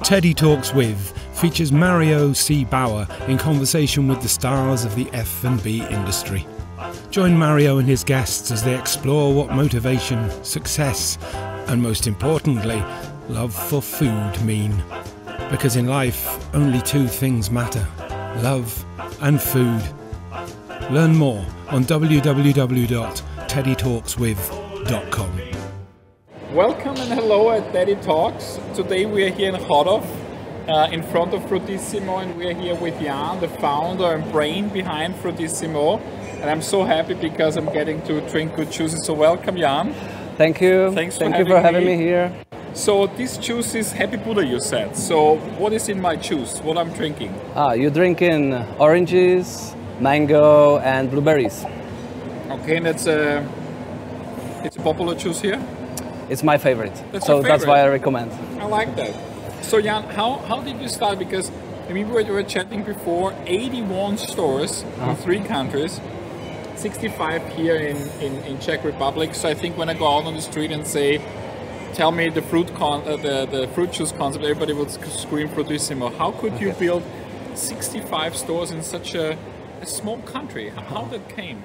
Teddy Talks With features Mario C. Bauer in conversation with the stars of the F&B industry. Join Mario and his guests as they explore what motivation, success, and most importantly, love for food mean. Because in life, only two things matter: love and food. Learn more on www.teddytalkswith.com. Welcome and hello at Teddy Talks. Today we are here in Chodov, in front of Fruitisimo, and we are here with Jan, the founder and brain behind Fruitisimo. And I'm so happy because I'm getting to drink good juices. So welcome, Jan. Thank you. Thank you for having me here. So this juice is Happy Buddha, you said. So what is in my juice? What I'm drinking? You're drinking oranges, mango, and blueberries. Okay, and it's a popular juice here? It's my favorite. That's That's why I recommend. I like that. So Jan, how did you start? Because I mean, we were chatting before, 81 stores in 3 countries, 65 here in Czech Republic. So I think when I go out on the street and say, tell me the fruit juice concept, everybody would scream Fruitisimo. How could you build 65 stores in such a small country? How that came?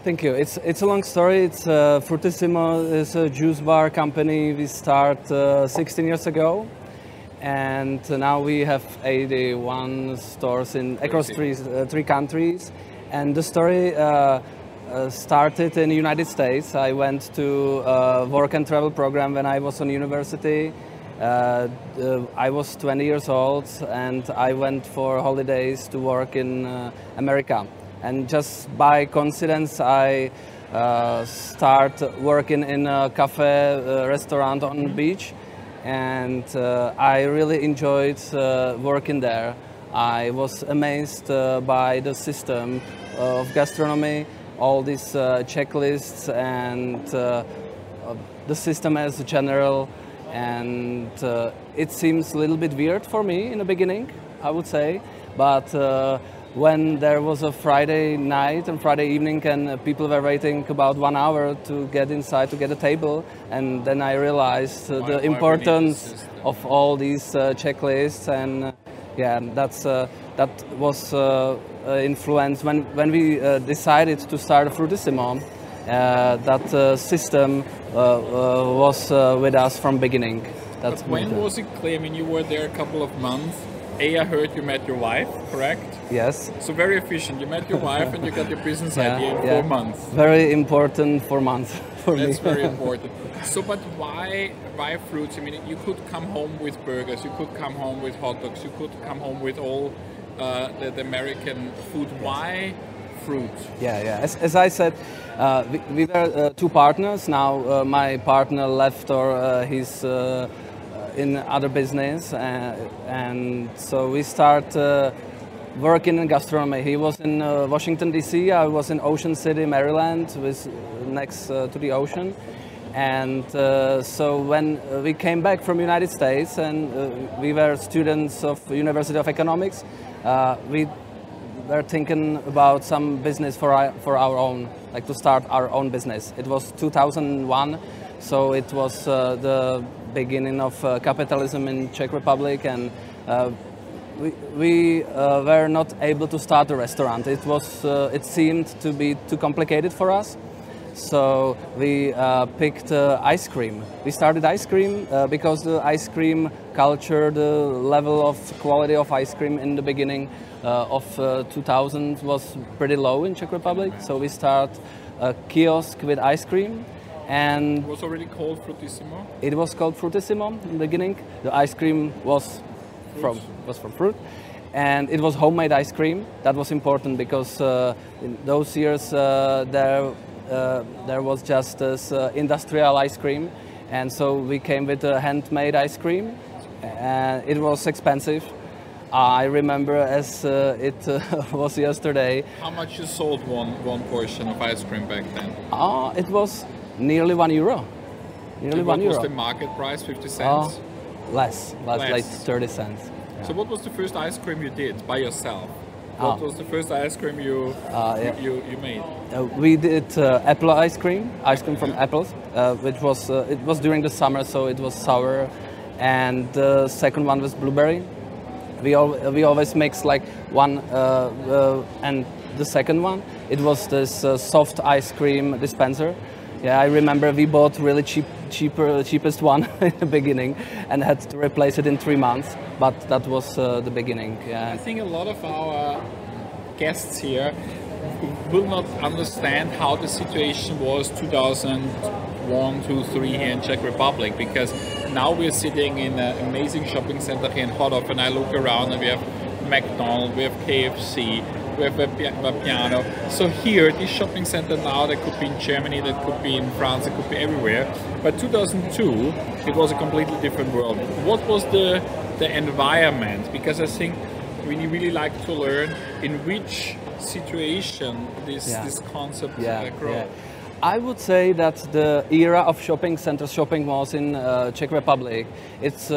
Thank you. It's a long story. Fruitisimo is a juice bar company. We started 16 years ago, and now we have 81 stores across three countries. And the story started in the United States. I went to a work and travel program when I was on university. I was 20 years old, and I went for holidays to work in America. And just by coincidence, I started working in a cafe restaurant on the beach, and I really enjoyed working there. I was amazed by the system of gastronomy, all these checklists, and the system as a general. And it seems a little bit weird for me in the beginning, I would say, but when there was a Friday night and Friday evening and people were waiting about 1 hour to get inside to get a table, and then I realized the importance of all these checklists, and yeah, that was influence when we decided to start Fruitisimo. That system was with us from beginning. But when was it clear? I mean, you were there a couple of months. I heard you met your wife, correct? Yes. So very efficient. You met your wife and you got your business idea in 4 months. Very important 4 months for me. That's very important. So, but why fruits? I mean, you could come home with burgers, you could come home with hot dogs, you could come home with all the American food. Why fruit? Yeah. As I said, we were 2 partners. Now my partner left, or he's in other business, and so we start working in gastronomy. He was in Washington DC, I was in Ocean City, Maryland, next to the ocean. And so when we came back from United States and we were students of University of Economics, we were thinking about some business for our own, like to start our own business. It was 2001, so it was the beginning of capitalism in Czech Republic, and we were not able to start a restaurant. It seemed to be too complicated for us, so we picked ice cream. We started ice cream because the ice cream culture, the level of quality of ice cream in the beginning of 2000 was pretty low in Czech Republic. So we start a kiosk with ice cream. And it was already called Fruitisimo? It was called Fruitisimo in the beginning. The ice cream was from fruit, and it was homemade ice cream. That was important because in those years there was just this industrial ice cream, and so we came with a handmade ice cream, and it was expensive. I remember as it was yesterday. How much you sold one portion of ice cream back then? It was nearly €1. What was the market price? 50 cents? Less, like 30 cents. Yeah. So what was the first ice cream you did by yourself? What was the first ice cream you made? We did apple ice cream from apples, which was it was during the summer, so it was sour, and the second one was blueberry. We always mix like one and the second one. It was this soft ice cream dispenser. Yeah, I remember we bought really cheapest one in the beginning and had to replace it in 3 months. But that was the beginning. Yeah. I think a lot of our guests here will not understand how the situation was 2001, 2, 3 here in Czech Republic, because now we're sitting in an amazing shopping center here in Chodov, and I look around and we have McDonald's, we have KFC, we have Vapiano. So here, this shopping center now, that could be in Germany, that could be in France, it could be everywhere. But 2002, it was a completely different world. What was the environment? Because I think we really like to learn in which situation this concept grew. Yeah. I would say that the era of shopping centers, shopping malls in Czech Republic, it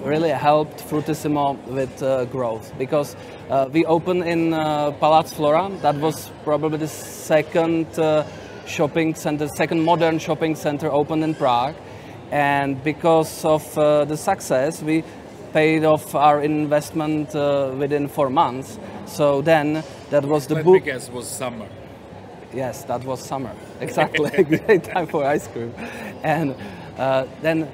really helped Fruitisimo with growth, because we opened in Palác Flora. That was probably the second shopping center, second modern shopping center opened in Prague, and because of the success, we paid off our investment within 4 months. So then that was the boom. Because it was summer. Yes, that was summer. Exactly, great time for ice cream. And then,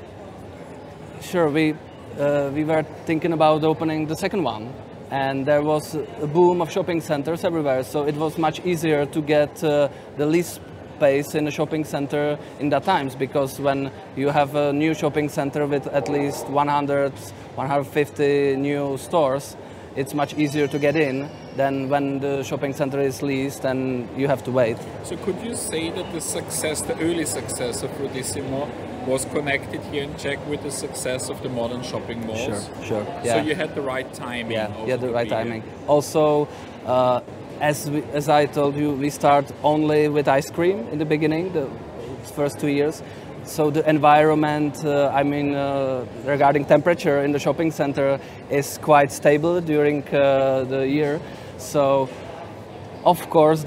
sure, we were thinking about opening the second one, and there was a boom of shopping centers everywhere. So it was much easier to get the lease space in a shopping center in that times, because when you have a new shopping center with at least 100, 150 new stores, it's much easier to get in than when the shopping center is leased and you have to wait. So could you say that the success, the early success of Fruitisimo was connected here in Czech with the success of the modern shopping malls? Sure. Yeah. So you had the right timing. Yeah, the right timing. Also, as I told you, we start only with ice cream in the beginning, the first 2 years. So the environment, regarding temperature in the shopping center is quite stable during the year. So, of course,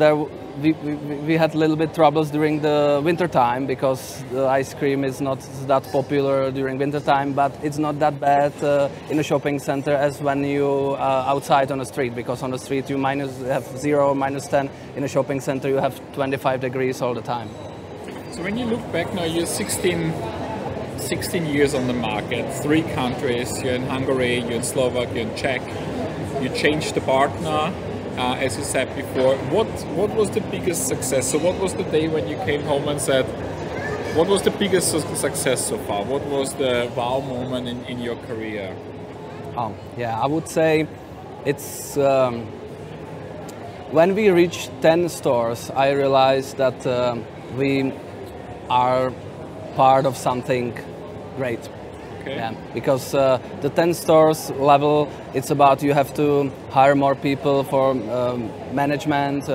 we had a little bit troubles during the winter time, because the ice cream is not that popular during winter time, but it's not that bad in a shopping center as when you outside on the street, because on the street you have 0, -10. In a shopping center you have 25 degrees all the time. So when you look back now, you're 16 years on the market, 3 countries, you're in Hungary, you're in Slovak, you're in Czech, you changed the partner, as you said before. What was the biggest success? So what was the day when you came home and said, what was the biggest success so far? What was the wow moment in your career? I would say it's when we reached 10 stores, I realized that we are part of something great. Okay. Yeah, because the 10 stores level, it's about you have to hire more people for management.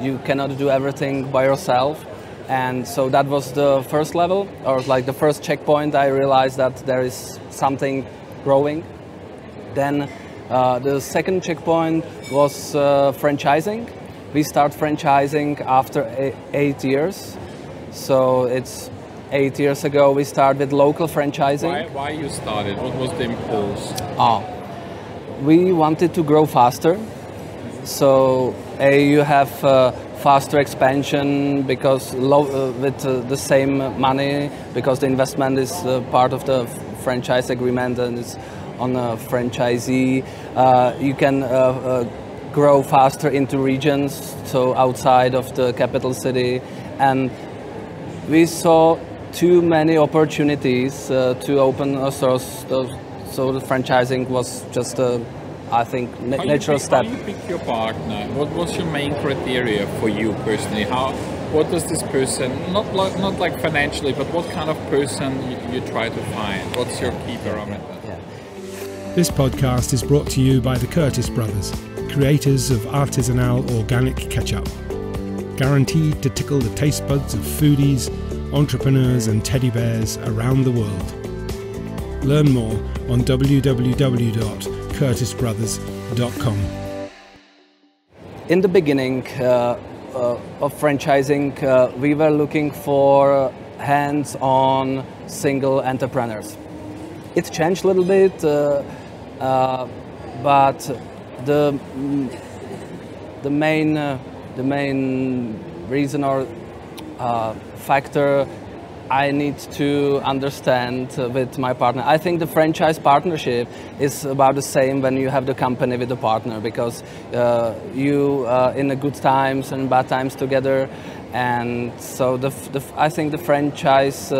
You cannot do everything by yourself. And so that was the first level, or like the first checkpoint. I realized that there is something growing. Then the second checkpoint was franchising. We start franchising after 8 years. So it's 8 years ago we started with local franchising. Why you started? What was the impulse? We wanted to grow faster. So you have faster expansion because with the same money, because the investment is part of the franchise agreement and it's on a franchisee. You can grow faster into regions, so outside of the capital city. And we saw too many opportunities to open stores, so the franchising was just a, I think, natural step. How you pick your partner? What was your main criteria for you personally? What does this person, not like financially, but what kind of person you try to find? What's your key parameter? Yeah. This podcast is brought to you by the Curtis brothers, creators of artisanal organic ketchup. Guaranteed to tickle the taste buds of foodies, entrepreneurs and teddy bears around the world. Learn more on www.curtisbrothers.com. In the beginning of franchising, we were looking for hands-on single entrepreneurs. it changed a little bit, but the main reason or factor I need to understand with my partner. I think the franchise partnership is about the same when you have the company with the partner, because you in the good times and bad times together, and so I think the franchise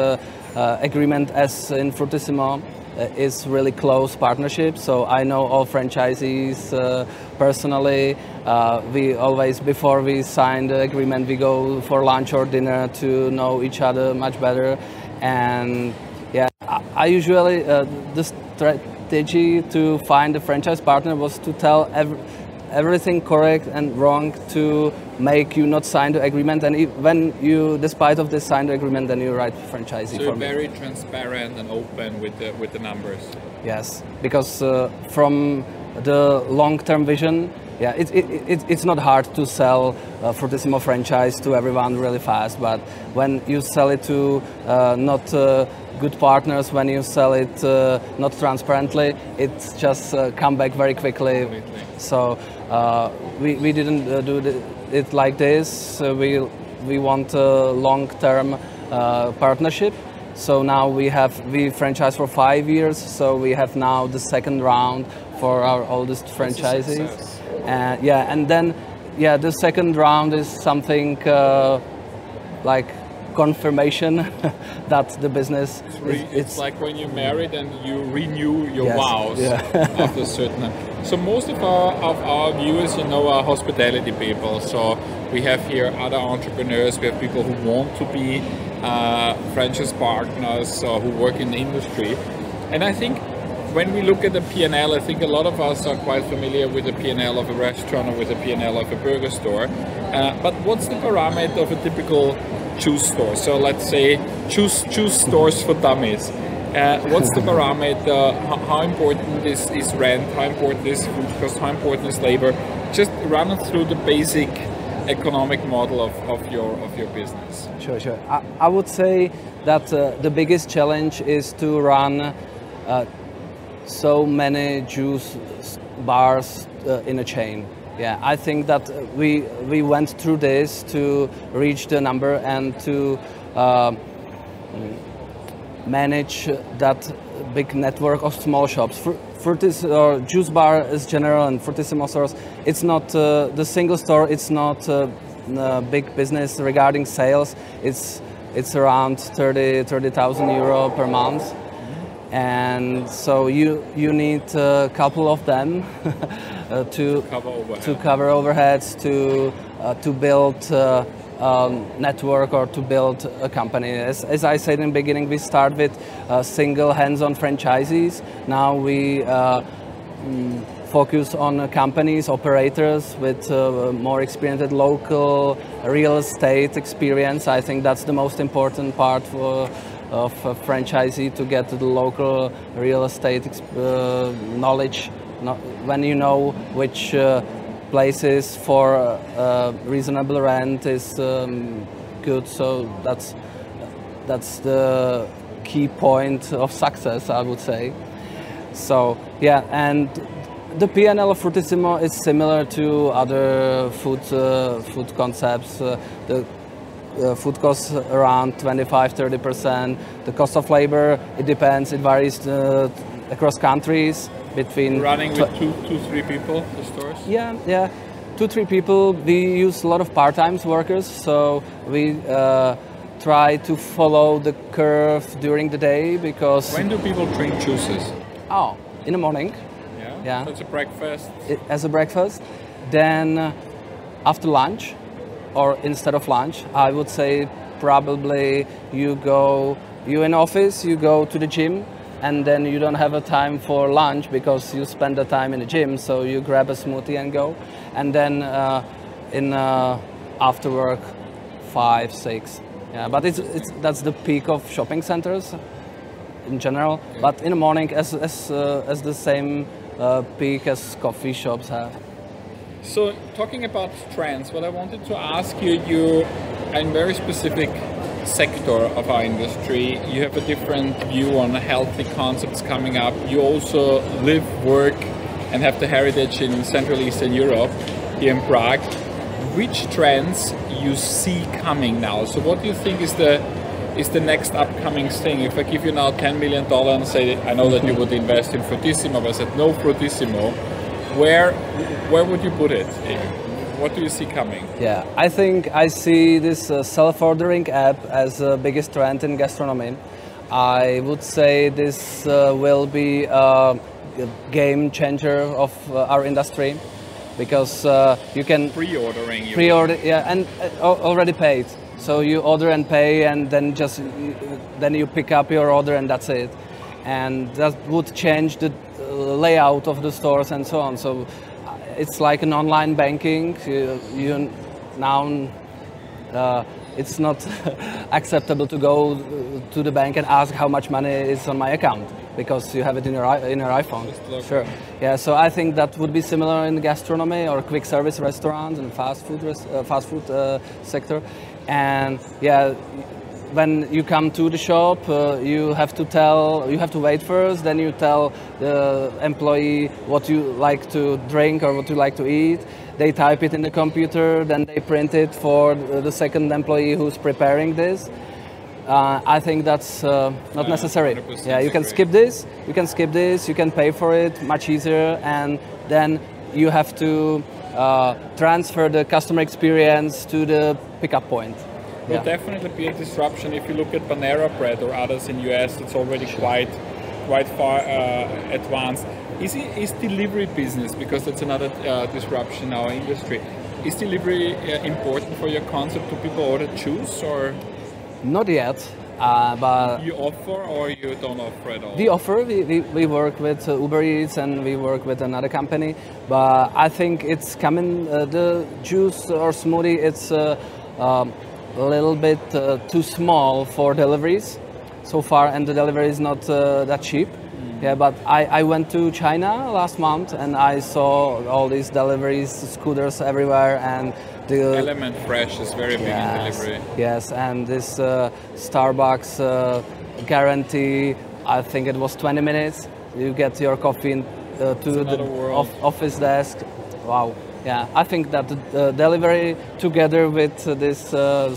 agreement, as in Fruitisimo, is really close partnership. So I know all franchisees personally. We always, before we sign the agreement, we go for lunch or dinner to know each other much better. And yeah, I usually the strategy to find a franchise partner was to tell everything correct and wrong to make you not sign the agreement, and when you, despite of this, sign the agreement, then you write franchisee. So you're very transparent and open with the numbers. Yes, because from the long-term vision, yeah, it's not hard to sell Fruitisimo franchise to everyone really fast, but when you sell it to not good partners, when you sell it not transparently, it's just come back very quickly. Completely. So we didn't do it like this. We want a long-term partnership. So now we franchise for 5 years. So we have now the second round for our oldest franchisees. Yeah, and then the second round is something like confirmation that the business it's like when you're married and you renew your Yes, vows yeah. after a certain time. So most of our viewers, are hospitality people. So we have here other entrepreneurs, we have people who want to be franchise partners or who work in the industry. And I think when we look at the P&L, I think a lot of us are quite familiar with the P&L of a restaurant or with the P&L of a burger store. But what's the parameter of a typical juice store? So let's say juice stores for dummies. What's the parameter? How important is rent? How important is food cost? How important is labor? Just run us through the basic economic model of your business. Sure. I would say that the biggest challenge is to run so many juice bars in a chain. Yeah, I think that we went through this to reach the number and to manage that big network of small shops. Or juice bar is general, and Fruitisimo stores, it's not the single store. It's not a big business regarding sales. It's around 30,000 euro per month. And so you need a couple of them to cover overheads, to build network or to build a company. As I said in the beginning, we start with single hands-on franchisees. Now we focus on companies, operators with more experienced local real estate experience. I think that's the most important part of a franchisee, to get the local real estate knowledge. When you know which places for reasonable rent is good, so that's the key point of success, I would say. So yeah, and the P&L of Fruitisimo is similar to other food concepts. The food costs around 25–30%. The cost of labor, it depends. It varies across countries. Between running with two, 3 people, the stores? Yeah, 2–3 people. We use a lot of part-time workers, so we try to follow the curve during the day, because... When do people drink juices? Oh, in the morning. Yeah. So it's a breakfast? As a breakfast. Then after lunch, or instead of lunch, I would say probably you in office, you go to the gym, and then you don't have a time for lunch because you spend the time in the gym, so you grab a smoothie and go. And then after work, 5, 6. Yeah, but that's the peak of shopping centers in general. Yeah. But in the morning, as the same peak as coffee shops have. So talking about trends, what I wanted to ask you, I'm very specific sector of our industry. You have a different view on healthy concepts coming up. You also live, work, and have the heritage in Central Eastern Europe, here in Prague. Which trends you see coming now? So what do you think is the next upcoming thing? If I give you now $10 million and say, I know that you would invest in Fruitisimo, but I said no Fruitisimo, where would you put it? What do you see coming? Yeah, I think I see this self-ordering app as the biggest trend in gastronomy. I would say this will be a game changer of our industry, because you can pre-order, yeah, and already paid. So you order and pay, and then you pick up your order, and that's it. And that would change the layout of the stores and so on. So it's like an online banking. You now it's not acceptable to go to the bank and ask how much money is on my account, because you have it in your iPhone. Sure. Yeah. So I think that would be similar in gastronomy or quick service restaurants and fast food sector. And yeah, when you come to the shop, you have to wait first. Then you tell the employee what you like to drink or what you like to eat. They type it in the computer, then they print it for the second employee who's preparing this. I think that's not necessary. Yeah, you can skip this. You can pay for it much easier, and then you have to transfer the customer experience to the pickup point. Will definitely be a disruption. If you look at Panera Bread or others in US, it's already quite far advanced. Is delivery business, because that's another disruption in our industry, is delivery important for your concept? Do people order juice or? Not yet, but you offer or you don't offer at all? We offer. We work with Uber Eats and we work with another company, but I think it's coming. The juice or smoothie, it's a little bit too small for deliveries so far, and the delivery is not that cheap. Yeah, but I went to China last month and I saw all these deliveries, scooters everywhere, and the Element Fresh is very big in delivery. Yes, and this Starbucks guarantee, I think it was 20 minutes. You get your coffee to the office desk. Wow. Yeah, I think that the delivery together with this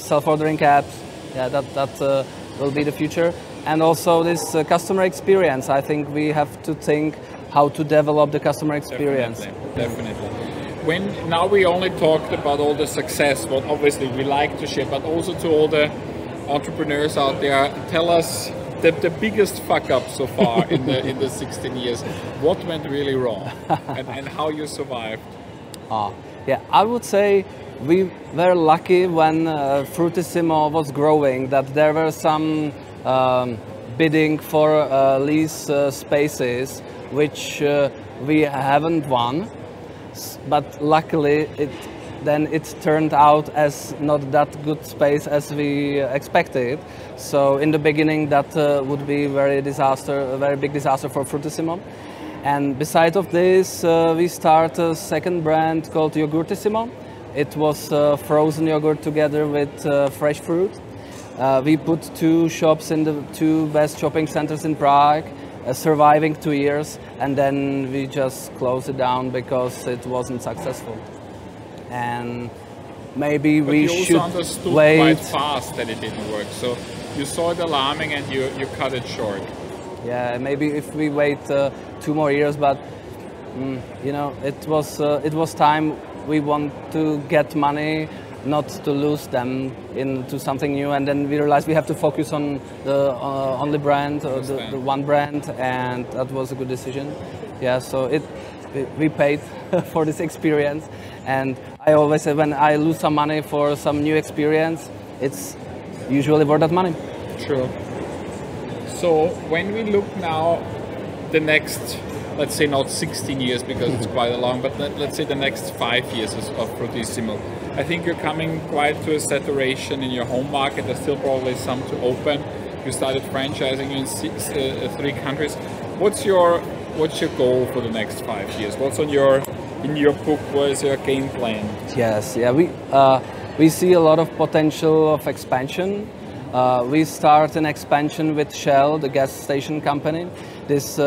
self-ordering apps, yeah, that will be the future. And also this customer experience. I think we have to think how to develop the customer experience. Definitely. When now we only talked about all the success, what obviously we like to share, but also to all the entrepreneurs out there, tell us the biggest fuck up so far in the 16 years. What went really wrong, and how you survived? Yeah, I would say we were lucky when Fruitisimo was growing, that there were some bidding for lease spaces which we haven't won, but luckily it turned out as not that good space as we expected. So in the beginning that would be a very big disaster for Fruitisimo. And besides of this, we started a second brand called Yogurtissimo. It was frozen yogurt together with fresh fruit. We put 2 shops in the 2 best shopping centers in Prague, surviving 2 years, and then we just closed it down because it wasn't successful. And maybe we should you also understood wait quite fast that it didn't work. So you saw it alarming and you cut it short. Yeah, maybe if we wait 2 more years, but you know, it was time. We want to get money, not to lose them into something new, and then we realized we have to focus on the only brand, or the one brand, and that was a good decision. Yeah, so we paid for this experience, and I always say when I lose some money for some new experience, it's usually worth that money. True. So when we look now, the next, let's say not 16 years because it's quite a long, but let's say the next 5 years of Fruitisimo, I think you're coming quite to a saturation in your home market. There's still probably some to open. You started franchising in 3 countries. What's your goal for the next 5 years? What's in your book? What is your game plan? Yes, yeah, we see a lot of potential of expansion. we start an expansion with Shell, the gas station company. This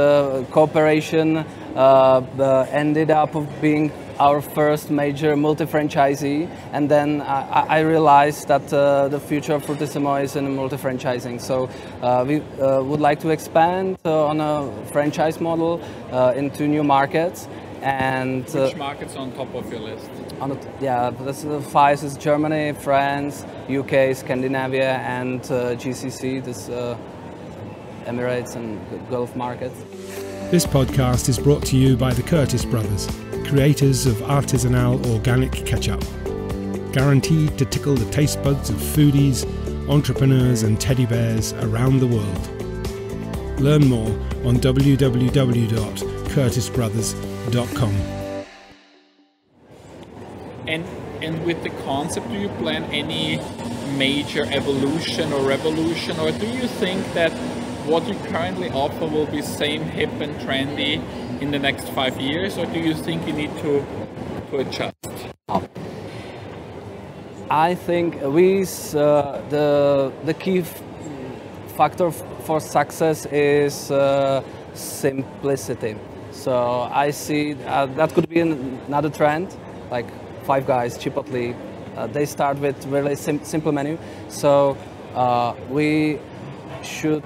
cooperation ended up being our first major multi-franchisee, and then I realized that the future of Fruitisimo is in multi-franchising. So we would like to expand on a franchise model into new markets. And which markets on top of your list? That's the five is Germany, France, UK, Scandinavia, and GCC, this Emirates and Gulf markets. This podcast is brought to you by the Curtis brothers, creators of artisanal organic ketchup, guaranteed to tickle the taste buds of foodies, entrepreneurs and teddy bears around the world. Learn more on www.curtisbrothers.com. And with the concept, do you plan any major evolution or revolution, or do you think that what you currently offer will be same hip and trendy in the next 5 years, or do you think you need to adjust? I think the key factor for success is simplicity. So I see that could be another trend, like Five Guys, Chipotle. They start with really simple menu. So we should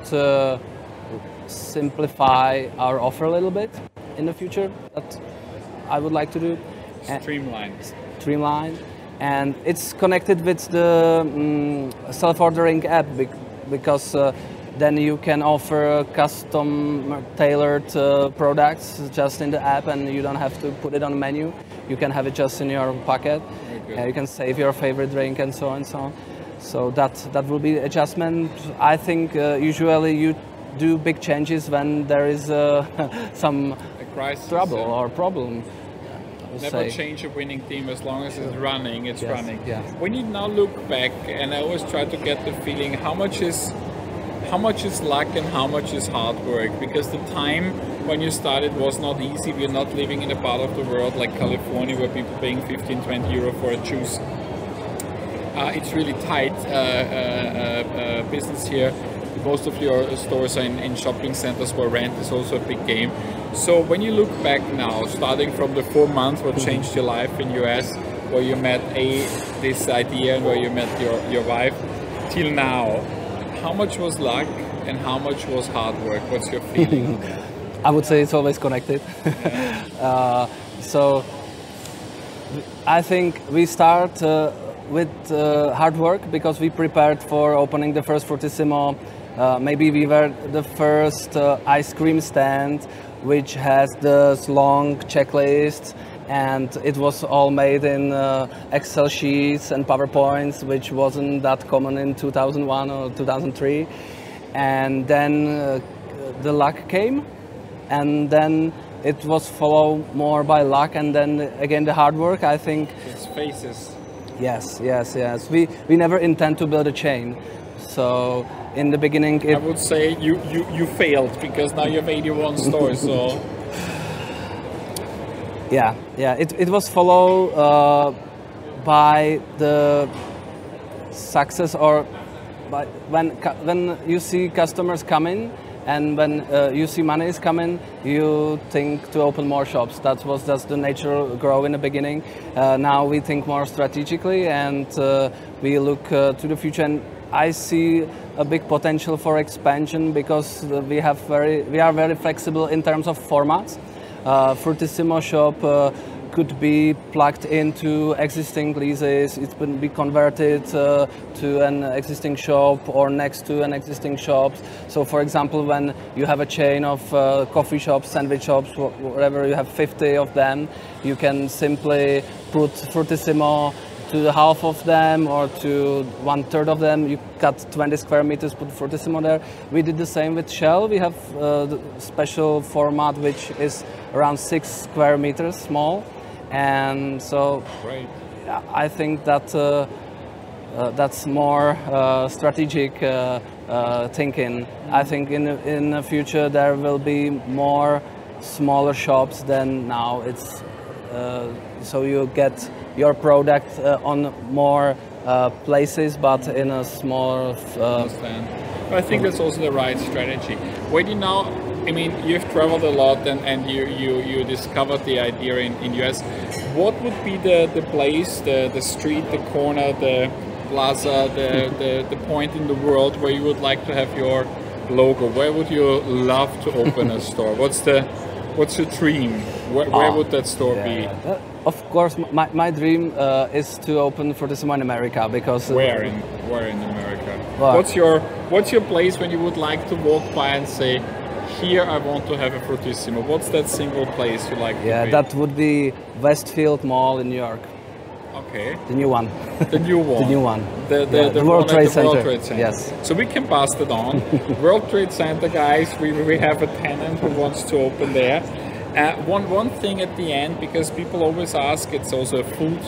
simplify our offer a little bit in the future. That I would like to do. Streamline. And it's connected with the self-ordering app because then you can offer custom tailored products just in the app, and you don't have to put it on a menu. You can have it just in your pocket. You can save your favorite drink and so on and so on. So that will be adjustment. I think usually you do big changes when there is some trouble or problem. Never change a winning team as long as it's running. It's running. Yes. When you now look back, and I always try to get the feeling, how much is luck and how much is hard work? Because the time when you started was not easy. We're not living in a part of the world like California where people are paying 15-20 euro for a juice. It's really tight business here. Most of your stores are in shopping centers where rent is also a big game. So when you look back now, starting from the 4 months what changed your life in US, where you met this idea and where you met your wife, till now, how much was luck and how much was hard work? What's your feeling? I would say it's always connected. So I think we start with hard work because we prepared for opening the first Fruitisimo. Maybe we were the first ice cream stand which has this long checklist, and it was all made in Excel sheets and PowerPoints, which wasn't that common in 2001 or 2003. And then the luck came, and then it was followed more by luck, and then again the hard work. I think it's phases. Yes. We never intend to build a chain. So in the beginning, I would say you failed because now you have 81 stores. So yeah. It was followed by the success, or by when you see customers coming. And when you see money is coming, you think to open more shops. That was just the natural grow in the beginning. Now we think more strategically, and we look to the future. And I see a big potential for expansion because we are very flexible in terms of formats. Fruitisimo shop could be plugged into existing leases. It could be converted to an existing shop or next to an existing shop. So for example, when you have a chain of coffee shops, sandwich shops, whatever, you have 50 of them, you can simply put Fruitisimo to half of them or to 1/3 of them. You cut 20 square meters, put Fruitisimo there. We did the same with Shell. We have the special format which is around 6 square meters small. And so great. I think that that's more strategic thinking. I think in the future there will be more smaller shops than now. It's so you get your product on more places, but in a small. Understand. But I think that's also the right strategy. Where do you now? I mean, you've traveled a lot and you discovered the idea in US. What would be the place, the street, the corner, the plaza, the point in the world where you would like to have your logo? Where would you love to open a store? What's your dream? Where would that store be? Of course, my dream is to open Fruitisimo in America, because where in America? What's your place when you would like to walk by and say, here I want to have a Fruitisimo? What's that single place you like to be? That would be Westfield Mall in New York. Okay. The new one. The new one. The new one. The World Trade Center. World Trade Center. Yes. So we can pass it on. World Trade Center, guys. We have a tenant who wants to open there. One thing at the end, because people always ask, it's also a food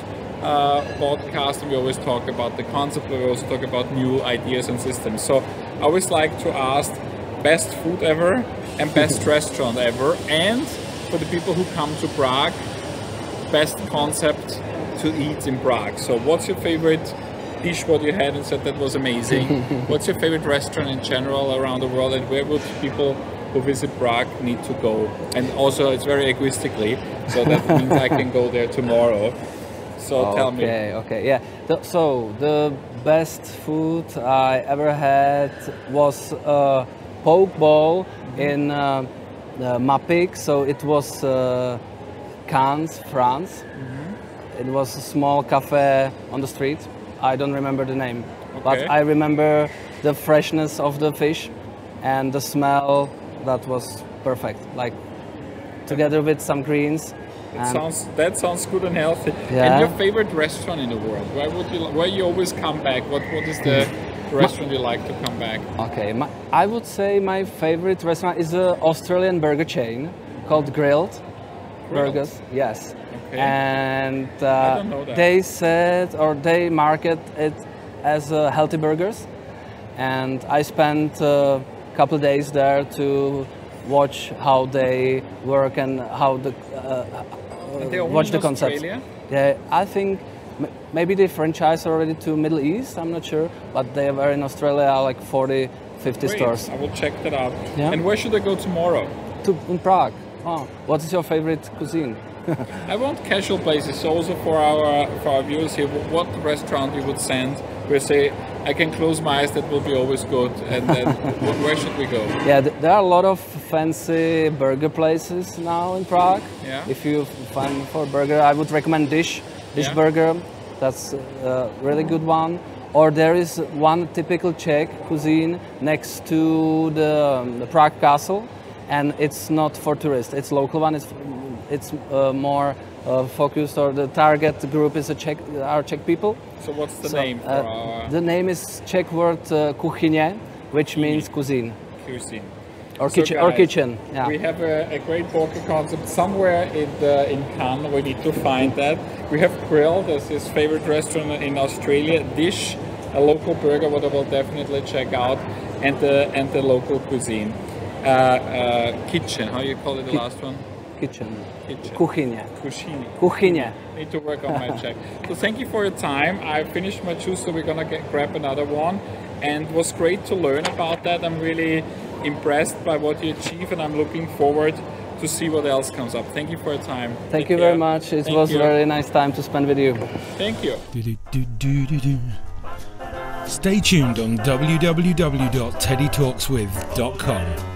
podcast, and we always talk about the concept, but we also talk about new ideas and systems. So I always like to ask, best food ever and best restaurant ever, and for the people who come to Prague, best concept to eat in Prague. So what's your favorite dish what you had and said that was amazing? What's your favorite restaurant in general around the world, and where would people who visit Prague need to go? And also, it's very egoistically, so that means I can go there tomorrow. So tell me. Okay, yeah. So the best food I ever had was poke bowl in Mappic. So it was Cannes, France. It was a small cafe on the street. I don't remember the name, but I remember the freshness of the fish and the smell. That was perfect, like together with some greens. That sounds good and healthy. Yeah. And your favorite restaurant in the world? Where you always come back? What is the restaurant you like to come back? Okay, I would say my favorite restaurant is an Australian burger chain called Grilled Burgers. Yes. Okay. And I don't know that. they said, or they market it as healthy burgers. And I spent a couple of days there to watch how they work and how watch the concept. Yeah, I think maybe they franchise already to Middle East. I'm not sure, but they are in Australia like 40, 50 stores. I will check that out. Yeah. And where should I go tomorrow? In Prague. Oh, what is your favorite cuisine? I want casual places. So also for our viewers here, what restaurant you would send? We say, I can close my eyes, that will be always good. And then where should we go? Yeah, there are a lot of fancy burger places now in Prague. Yeah. If you find for a burger, I would recommend Dish Burger. That's a really good one. Or there is one typical Czech cuisine next to the Prague Castle, and it's not for tourists. It's local one. It's more focused, or the target group is our Czech people. So what's the name for our... The name is Czech word kuchyně, which means cuisine. Cuisine. Or so kitchen. Guys, or kitchen. Yeah. We have a great burger concept somewhere in Cannes. We need to find that. We have Grill, that's his favorite restaurant in Australia. Dish, a local burger, what I will definitely check out, and the local cuisine. Kitchen, how you call it, the last one? Kitchen. Kuchyně. Need to work on my Czech. So thank you for your time. I finished my juice, so we're gonna grab another one. And it was great to learn about that. I'm really impressed by what you achieve, and I'm looking forward to see what else comes up. Thank you for your time. Thank you very much. It was a very nice time to spend with you. Thank you. Stay tuned on www.teddytalkswith.com.